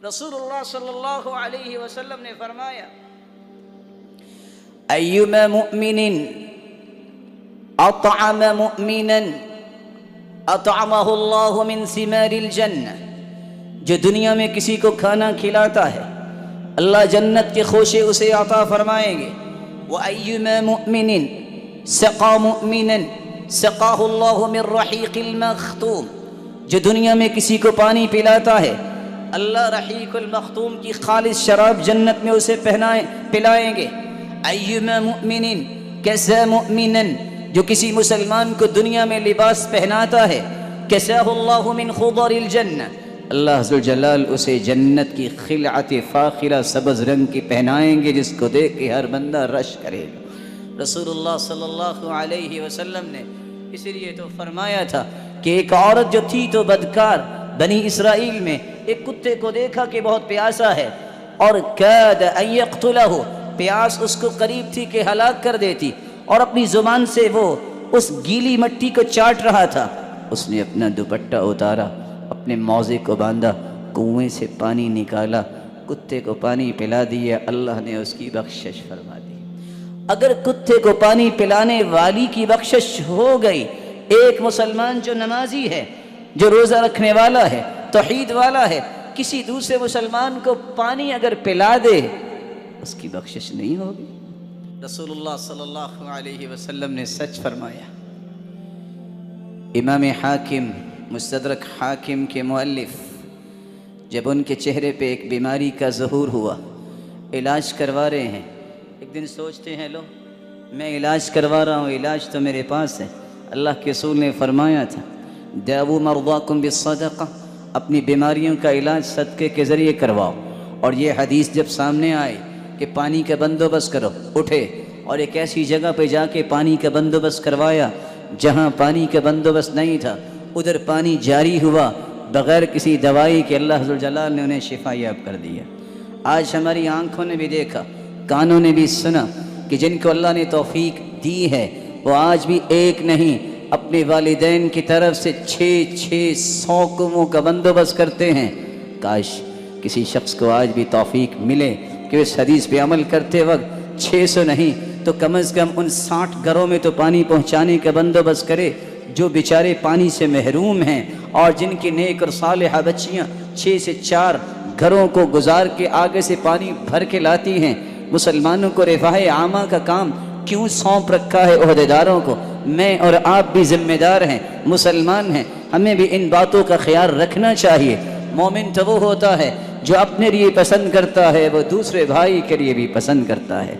رسول اللہ صلی اللہ علیہ وسلم نے فرمایا ایما مؤمن اطعم مؤمنا اطعمہ اللہ من ثمار الجنہ، جو دنیا میں کسی کو کھانا کھلاتا ہے اللہ جنت کے خوشے اسے عطا فرمائیں گے۔ وَأَيُّمَا مُؤْمِنٍ سَقَى مُؤْمِنًا سَقَاهُ اللَّهُ مِنْ رَحِيقِ الْمَخْتُومِ، جو دنیا میں کسی کو پانی پلاتا ہے اللہ رحیق المختوم کی خالص شراب جنت میں اسے پلائیں گے۔ ایما مؤمن کسا مؤمنا، جو کسی مسلمان کو دنیا میں لباس پہناتا ہے کساہ اللہ من خضر الجنہ، اللہ ذوالجلال اسے جنت کی خلعت فاخرہ سبز رنگ کی پہنائیں گے، جس کو دیکھ کے ہر بندہ رش کرے گا۔ رسول اللہ صلی اللہ علیہ وسلم نے اس لیے تو فرمایا تھا کہ ایک عورت جو تھی تو بدکار، بنی اسرائیل میں ایک کتے کو دیکھا کہ بہت پیاسا ہے اور کاد ان یقتلہ، پیاس اس کو قریب تھی کہ ہلاک کر دیتی، اور اپنی زبان سے وہ اس گیلی مٹی کو چاٹ رہا تھا۔ اس نے اپنا دوپٹہ اتارا، اپنے موزے کو باندھا، کنویں سے پانی نکالا، کتے کو پانی پلا دیا، اللہ نے اس کی بخشش فرما دی۔ اگر کتے کو پانی پلانے والی کی بخشش ہو گئی، ایک مسلمان جو نمازی ہے، جو روزہ رکھنے والا ہے، توحید والا ہے، کسی دوسرے مسلمان کو پانی اگر پلا دے اس کی بخشش نہیں ہوگی؟ رسول اللہ صلی اللہ علیہ وسلم نے سچ فرمایا۔ امام حاکم مستدرک حاکم کے مؤلف جب ان کے چہرے پہ ایک بیماری کا ظہور ہوا، علاج کروا رہے ہیں، ایک دن سوچتے ہیں لو میں علاج کروا رہا ہوں، علاج تو میرے پاس ہے، اللہ کے رسول نے فرمایا تھا دعوا مرضاکم بالصدقہ، اپنی بیماریوں کا علاج صدقے کے ذریعے کرواؤ۔ اور یہ حدیث جب سامنے آئی کہ پانی کا بندوبست کرو، اٹھے اور ایک ایسی جگہ پہ جا کے پانی کا بندوبست کروایا جہاں پانی کا بندوبست نہیں تھا، ادھر پانی جاری ہوا بغیر کسی دوائی کے، اللہ ذوالجلال نے انہیں شفا یاب کر دیا۔ آج ہماری آنکھوں نے بھی دیکھا، کانوں نے بھی سنا کہ جن کو اللہ نے توفیق دی ہے وہ آج بھی ایک نہیں، اپنے والدین کی طرف سے 600 کنووں کا بندوبست کرتے ہیں۔ کاش کسی شخص کو آج بھی توفیق ملے کہ اس حدیث پہ عمل کرتے وقت 600 نہیں تو کم از کم ان 60 گھروں میں تو پانی پہنچانے کا بندوبست کرے جو بیچارے پانی سے محروم ہیں، اور جن کی نیک اور صالحہ بچیاں 6 سے 4 گھروں کو گزار کے آگے سے پانی بھر کے لاتی ہیں۔ مسلمانوں کو رفاہ عامہ کا کام کیوں سونپ رکھا ہے عہدیداروں کو؟ میں اور آپ بھی ذمہ دار ہیں، مسلمان ہیں، ہمیں بھی ان باتوں کا خیال رکھنا چاہیے۔ مومن تو وہ ہوتا ہے جو اپنے لیے پسند کرتا ہے وہ دوسرے بھائی کے لیے بھی پسند کرتا ہے۔